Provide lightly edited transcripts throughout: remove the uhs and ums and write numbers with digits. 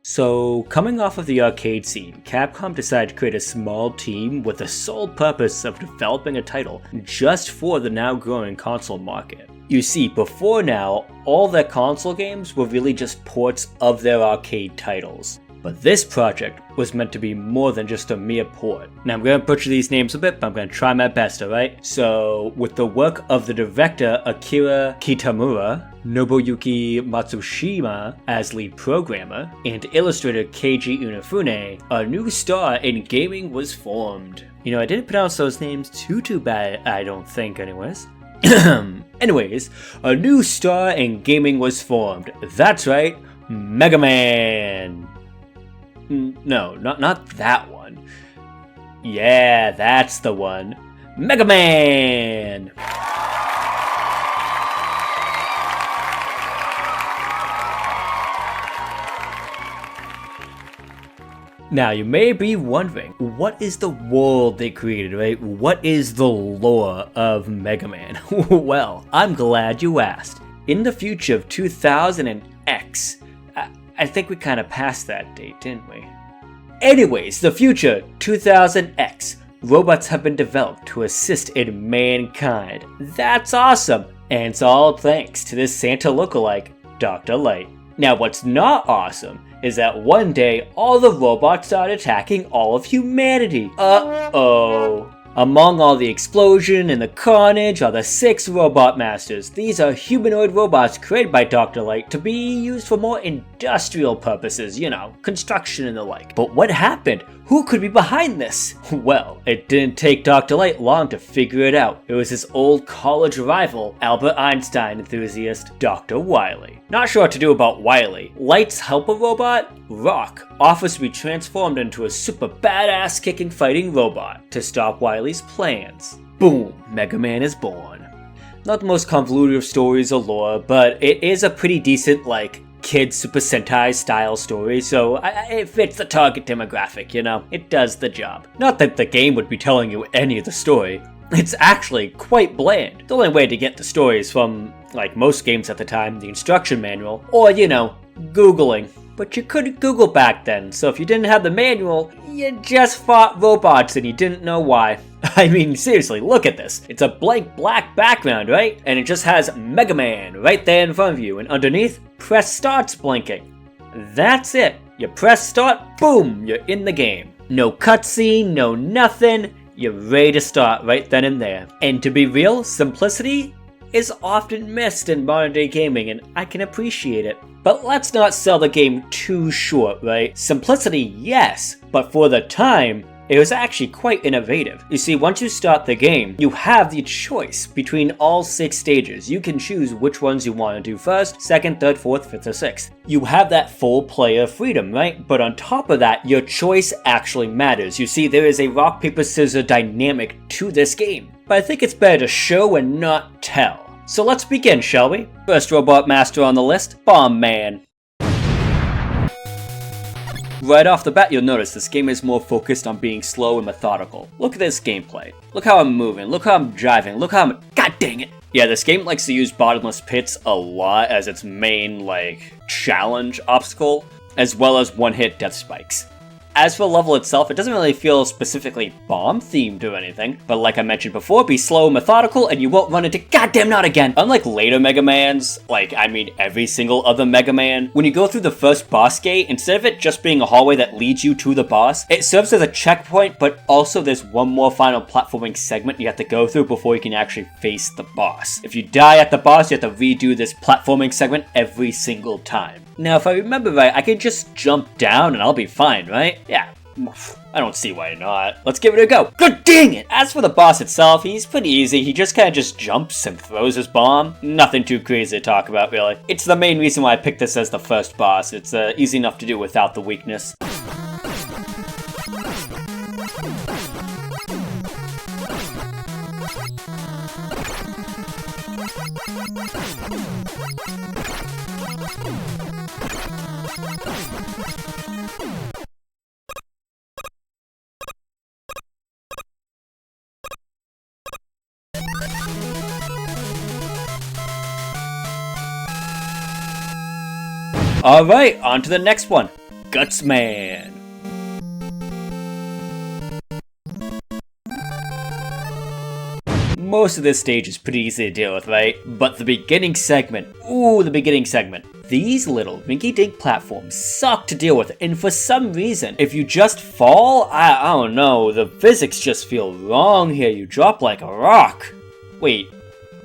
So, coming off of the arcade scene, Capcom decided to create a small team with the sole purpose of developing a title just for the now growing console market. You see, before now, all their console games were really just ports of their arcade titles. But this project was meant to be more than just a mere port. Now I'm going to butcher these names a bit, but I'm going to try my best, alright? So, with the work of the director Akira Kitamura, Nobuyuki Matsushima as lead programmer, and illustrator Keiji Inafune, a new star in gaming was formed. You know, I didn't pronounce those names too bad, I don't think anyways. Anyways, a new star in gaming was formed. That's right, Mega Man! No, not that one. Yeah, that's the one. Mega Man! Now, you may be wondering, what is the world they created, right? What is the lore of Mega Man? Well, I'm glad you asked. In the future of 2000 and X, I think we kind of passed that date, didn't we? Anyways, the future, 2000X. Robots have been developed to assist in mankind. That's awesome! And it's all thanks to this Santa lookalike, Dr. Light. Now what's not awesome is that one day all the robots started attacking all of humanity. Uh-oh. Among all the explosion and the carnage are the 6 Robot Masters. These are humanoid robots created by Dr. Light to be used for more industrial purposes, you know, construction and the like. But what happened? Who could be behind this? Well, it didn't take Dr. Light long to figure it out. It was his old college rival, Albert Einstein enthusiast, Dr. Wily. Not sure what to do about Wily. Light's helper robot, Rock, offers to be transformed into a super badass kicking fighting robot to stop Wily's plans. Boom, Mega Man is born. Not the most convoluted of stories or lore, but it is a pretty decent, kid Super Sentai style story, so it fits the target demographic, you know? It does the job. Not that the game would be telling you any of the story. It's actually quite bland. The only way to get the story is from, like most games at the time, the instruction manual, or, you know, Googling. But you couldn't Google back then, so if you didn't have the manual, you just fought robots and you didn't know why. I mean, seriously, look at this. It's a blank black background, right? And it just has Mega Man right there in front of you, and underneath, press start's blinking. That's it. You press start, boom, you're in the game. No cutscene, no nothing. You're ready to start right then and there. And to be real, simplicity is often missed in modern day gaming, and I can appreciate it. But let's not sell the game too short, right? Simplicity, yes, but for the time, it was actually quite innovative. You see, once you start the game, you have the choice between all 6 stages. You can choose which ones you want to do first, second, third, fourth, fifth, or sixth. You have that full player freedom, right? But on top of that, your choice actually matters. You see, there is a rock, paper, scissors dynamic to this game. But I think it's better to show and not tell. So let's begin, shall we? First Robot Master on the list, Bomb Man. Right off the bat, you'll notice this game is more focused on being slow and methodical. Look at this gameplay. Look how I'm moving, look how I'm driving, look how I'm... God dang it! Yeah, this game likes to use bottomless pits a lot as its main, challenge obstacle, as well as one-hit death spikes. As for the level itself, it doesn't really feel specifically bomb-themed or anything, but like I mentioned before, be slow and methodical and you won't run into goddamn not again! Unlike later Mega Mans, every single other Mega Man, when you go through the first boss gate, instead of it just being a hallway that leads you to the boss, it serves as a checkpoint, but also there's one more final platforming segment you have to go through before you can actually face the boss. If you die at the boss, you have to redo this platforming segment every single time. Now, if I remember right, I can just jump down and I'll be fine, right? Yeah, I don't see why not. Let's give it a go. Good dang it! As for the boss itself, he's pretty easy. He just kind of just jumps and throws his bomb. Nothing too crazy to talk about, really. It's the main reason why I picked this as the first boss. It's easy enough to do without the weakness. Alright, on to the next one. Gutsman. Most of this stage is pretty easy to deal with, right? But the beginning segment, ooh, the beginning segment. These little rinky-dink platforms suck to deal with, and for some reason, if you just fall, I don't know, the physics just feel wrong here. You drop like a rock. Wait,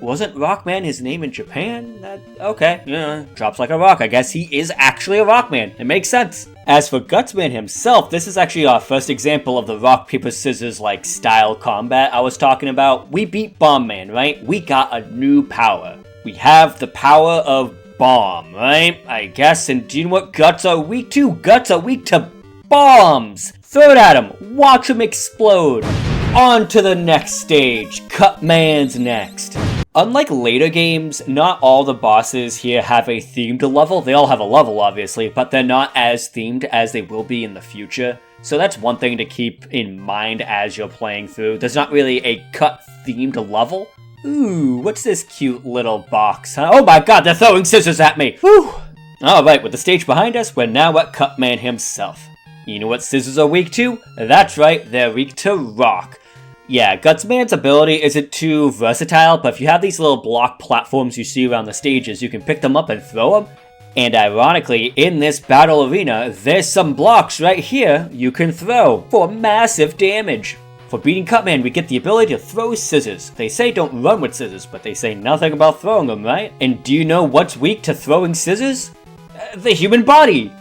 wasn't Rockman his name in Japan? Okay, yeah, drops like a rock. I guess he is actually a Rockman. It makes sense. As for Gutsman himself, this is actually our first example of the rock, paper, scissors like style combat I was talking about. We beat Bomb Man, right? We got a new power. We have the power of bomb, right? I guess, and do you know what guts are weak to? Guts are weak to bombs! Throw it at him, watch him explode. On to the next stage, Cutman's next. Unlike later games, not all the bosses here have a themed level. They all have a level, obviously, but they're not as themed as they will be in the future. So that's one thing to keep in mind as you're playing through. There's not really a cut-themed level. Ooh, what's this cute little box, huh? Oh my god, they're throwing scissors at me! Whew! Alright, with the stage behind us, we're now at Cutman himself. You know what scissors are weak to? That's right, they're weak to rock. Yeah, Gutsman's ability isn't too versatile, but if you have these little block platforms you see around the stages, you can pick them up and throw them. And ironically, in this battle arena, there's some blocks right here you can throw for massive damage. For beating Cutman, we get the ability to throw scissors. They say don't run with scissors, but they say nothing about throwing them, right? And do you know what's weak to throwing scissors? The human body!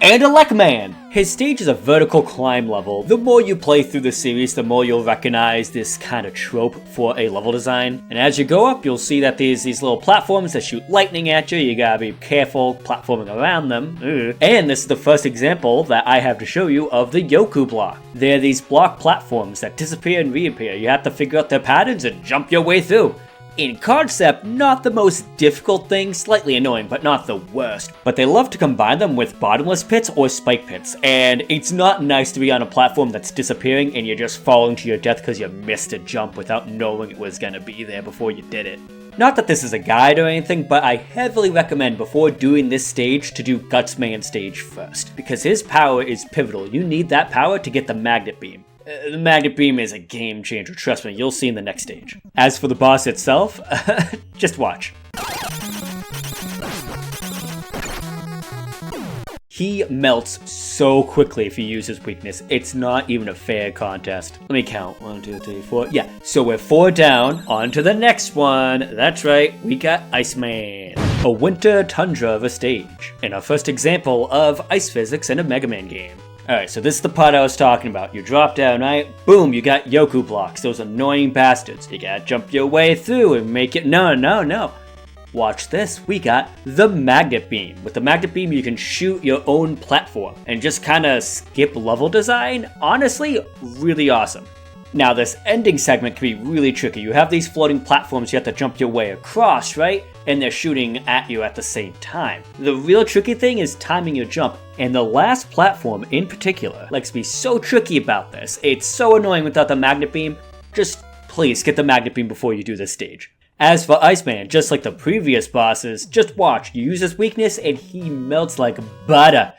And Elecman! His stage is a vertical climb level. The more you play through the series, the more you'll recognize this kind of trope for a level design. And as you go up, you'll see that there's these little platforms that shoot lightning at you. You gotta be careful platforming around them. And this is the first example that I have to show you of the Yoku block. They're these block platforms that disappear and reappear. You have to figure out their patterns and jump your way through. In concept, not the most difficult thing, slightly annoying, but not the worst. But they love to combine them with bottomless pits or spike pits, and it's not nice to be on a platform that's disappearing and you're just falling to your death because you missed a jump without knowing it was gonna be there before you did it. Not that this is a guide or anything, but I heavily recommend before doing this stage to do Gutsman stage first, because his power is pivotal. You need that power to get the Magnet Beam. The Magnet Beam is a game changer, trust me, you'll see in the next stage. As for the boss itself, just watch. He melts so quickly if you use his weakness, it's not even a fair contest. Let me count, 1, 2, 3, 4, yeah. So we're 4 down, on to the next one. That's right, we got Iceman. A winter tundra of a stage, and our first example of ice physics in a Mega Man game. Alright, so this is the part I was talking about. You drop down, right? Boom, you got Yoku blocks, those annoying bastards. You gotta jump your way through and make it... No. Watch this, we got the Magnet Beam. With the Magnet Beam, you can shoot your own platform and just kinda skip level design. Honestly, really awesome. Now, this ending segment can be really tricky. You have these floating platforms you have to jump your way across, right? And they're shooting at you at the same time. The real tricky thing is timing your jump. And the last platform in particular likes to be so tricky about this. It's so annoying without the Magnet Beam. Just please get the Magnet Beam before you do this stage. As for Iceman, just like the previous bosses, just watch. You use his weakness and he melts like butter.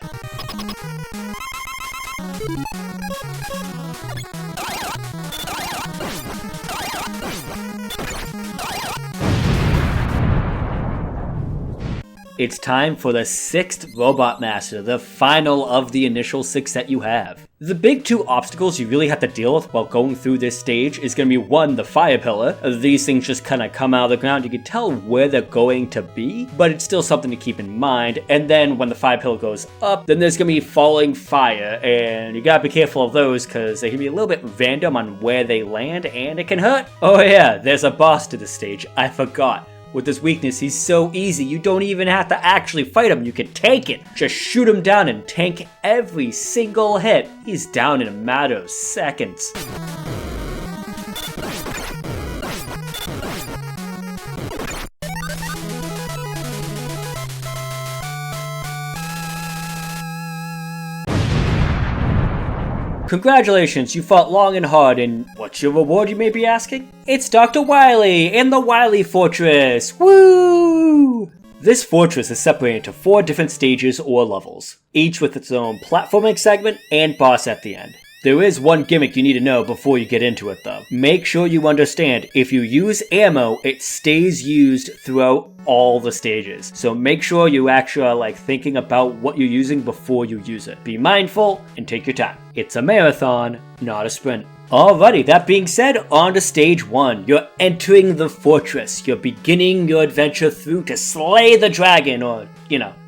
It's time for the 6th Robot Master, the final of the initial 6 that you have. The big 2 obstacles you really have to deal with while going through this stage is going to be 1, the fire pillar. These things just kind of come out of the ground. You can tell where they're going to be, but it's still something to keep in mind. And then when the fire pillar goes up, then there's going to be falling fire, and you gotta be careful of those because they can be a little bit random on where they land, and it can hurt. Oh yeah, there's a boss to this stage. I forgot. With his weakness, he's so easy, you don't even have to actually fight him, you can tank it. Just shoot him down and tank every single hit. He's down in a matter of seconds. Congratulations, you fought long and hard, and what's your reward, you may be asking? It's Dr. Wily in the Wily Fortress! Woo! This fortress is separated into 4 different stages or levels, each with its own platforming segment and boss at the end. There is one gimmick you need to know before you get into it though. Make sure you understand if you use ammo, it stays used throughout all the stages. So make sure you actually are thinking about what you're using before you use it. Be mindful and take your time. It's a marathon, not a sprint. Alrighty, that being said, on to stage 1. You're entering the fortress. You're beginning your adventure through to slay the dragon or,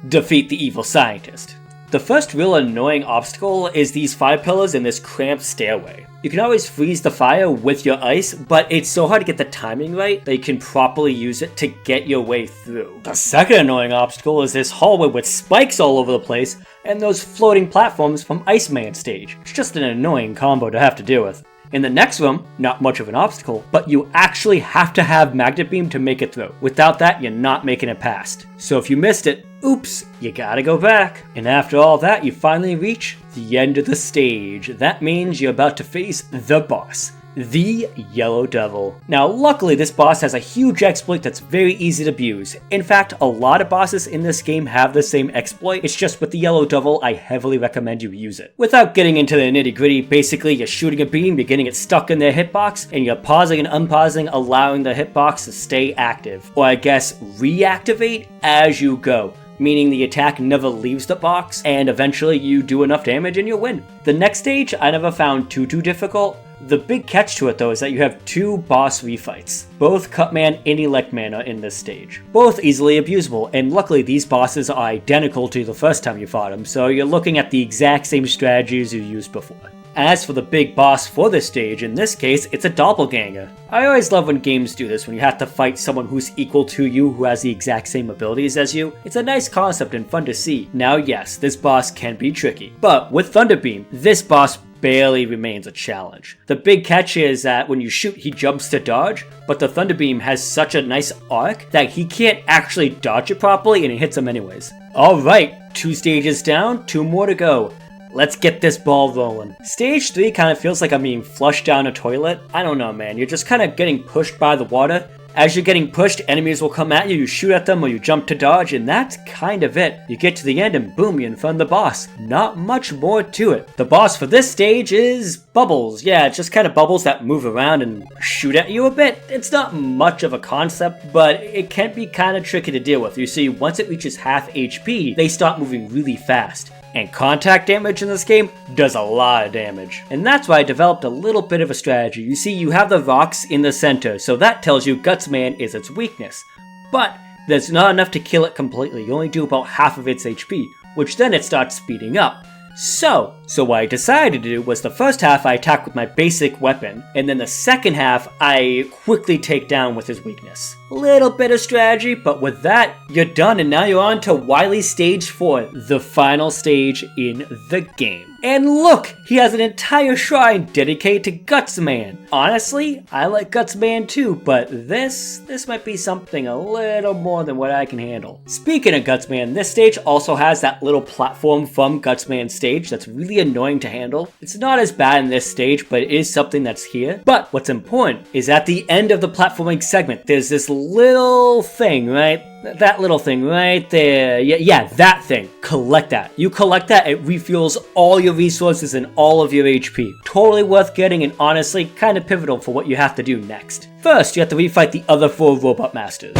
defeat the evil scientist. The first real annoying obstacle is these fire pillars in this cramped stairway. You can always freeze the fire with your ice, but it's so hard to get the timing right that you can properly use it to get your way through. The second annoying obstacle is this hallway with spikes all over the place and those floating platforms from Iceman stage. It's just an annoying combo to have to deal with. In the next room, not much of an obstacle, but you actually have to have Magnet Beam to make it through. Without that, you're not making it past. So if you missed it, oops, you gotta go back. And after all that, you finally reach the end of the stage. That means you're about to face the boss, the Yellow Devil. Now, luckily, this boss has a huge exploit that's very easy to abuse. In fact, a lot of bosses in this game have the same exploit. It's just with the Yellow Devil, I heavily recommend you use it. Without getting into the nitty gritty, basically you're shooting a beam, you're getting it stuck in their hitbox, and you're pausing and unpausing, allowing the hitbox to stay active. Or I guess, reactivate as you go. Meaning the attack never leaves the box, and eventually you do enough damage and you win. The next stage I never found too difficult. The big catch to it though is that you have 2 boss refights. Both Cutman and Electman are in this stage. Both easily abusable, and luckily these bosses are identical to the first time you fought them, so you're looking at the exact same strategies you used before. As for the big boss for this stage, in this case, it's a doppelganger. I always love when games do this, when you have to fight someone who's equal to you, who has the exact same abilities as you. It's a nice concept and fun to see. Now yes, this boss can be tricky, but with Thunderbeam, this boss barely remains a challenge. The big catch is that when you shoot, he jumps to dodge, but the Thunderbeam has such a nice arc that he can't actually dodge it properly and it hits him anyways. Alright, 2 stages down, 2 more to go. Let's get this ball rolling. Stage 3 kind of feels like I'm being flushed down a toilet. I don't know, man. You're just kind of getting pushed by the water. As you're getting pushed, enemies will come at you, you shoot at them or you jump to dodge, and that's kind of it. You get to the end and boom, you're in front of the boss. Not much more to it. The boss for this stage is Bubbles. Yeah, it's just kind of bubbles that move around and shoot at you a bit. It's not much of a concept, but it can be kind of tricky to deal with. You see, once it reaches half HP, they start moving really fast. And contact damage in this game does a lot of damage. And that's why I developed a little bit of a strategy. You see, you have the rocks in the center, so that tells you Gutsman is its weakness. But there's not enough to kill it completely. You only do about half of its HP, which then it starts speeding up. So what I decided to do was the first half I attack with my basic weapon, and then the second half I quickly take down with his weakness. Little bit of strategy, but with that, you're done, and now you're on to Wily Stage 4, the final stage in the game. And look, he has an entire shrine dedicated to Gutsman. Honestly, I like Gutsman too, but this might be something a little more than what I can handle. Speaking of Gutsman, this stage also has that little platform from Gutsman stage that's really annoying to handle. It's not as bad in this stage, but it is something that's here. But what's important is at the end of the platforming segment, there's this little thing, right? That little thing right there. Yeah, that thing. Collect that. You collect that, it refuels all your resources and all of your HP. Totally worth getting and honestly kind of pivotal for what you have to do next. First, you have to refight the other 4 Robot Masters.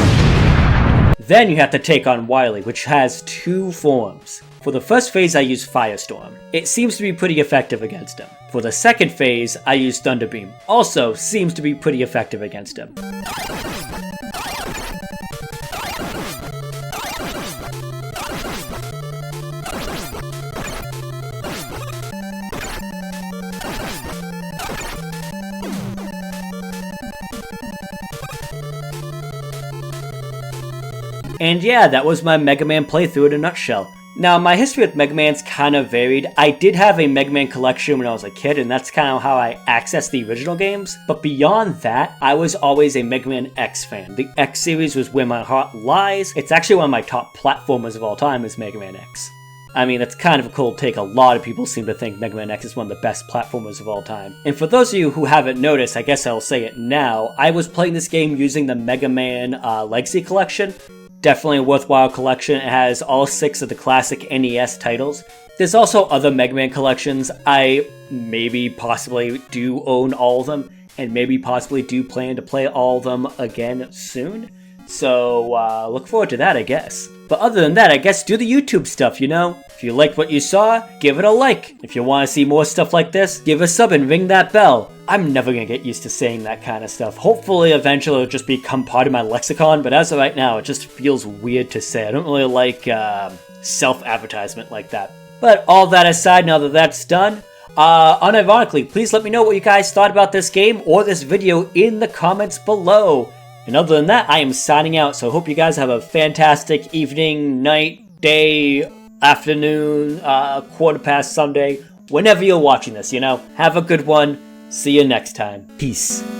Then you have to take on Wily, which has 2 forms. For the first phase, I use Firestorm. It seems to be pretty effective against him. For the second phase, I use Thunderbeam. Also seems to be pretty effective against him. And yeah, that was my Mega Man playthrough in a nutshell. Now, my history with Mega Man's kind of varied. I did have a Mega Man collection when I was a kid, and that's kind of how I accessed the original games. But beyond that, I was always a Mega Man X fan. The X series was where my heart lies. It's actually one of my top platformers of all time is Mega Man X. I mean, that's kind of a cold take. A lot of people seem to think Mega Man X is one of the best platformers of all time. And for those of you who haven't noticed, I guess I'll say it now, I was playing this game using the Mega Man Legacy Collection. definitely a worthwhile collection. It has all 6 of the classic NES titles. There's also other Mega Man collections. I maybe possibly do own all of them, and maybe possibly do plan to play all of them again soon. So look forward to that, I guess. But other than that, I guess do the YouTube stuff, you know? If you liked what you saw, give it a like. If you want to see more stuff like this, give a sub and ring that bell. I'm never gonna get used to saying that kind of stuff. Hopefully eventually it'll just become part of my lexicon, but as of right now, it just feels weird to say. I don't really like self-advertisement like that. But all that aside, now that that's done, unironically, please let me know what you guys thought about this game or this video in the comments below. And other than that, I am signing out, so I hope you guys have a fantastic evening, night, day, afternoon, quarter past Sunday, whenever you're watching this, you know. Have a good one. See you next time. Peace.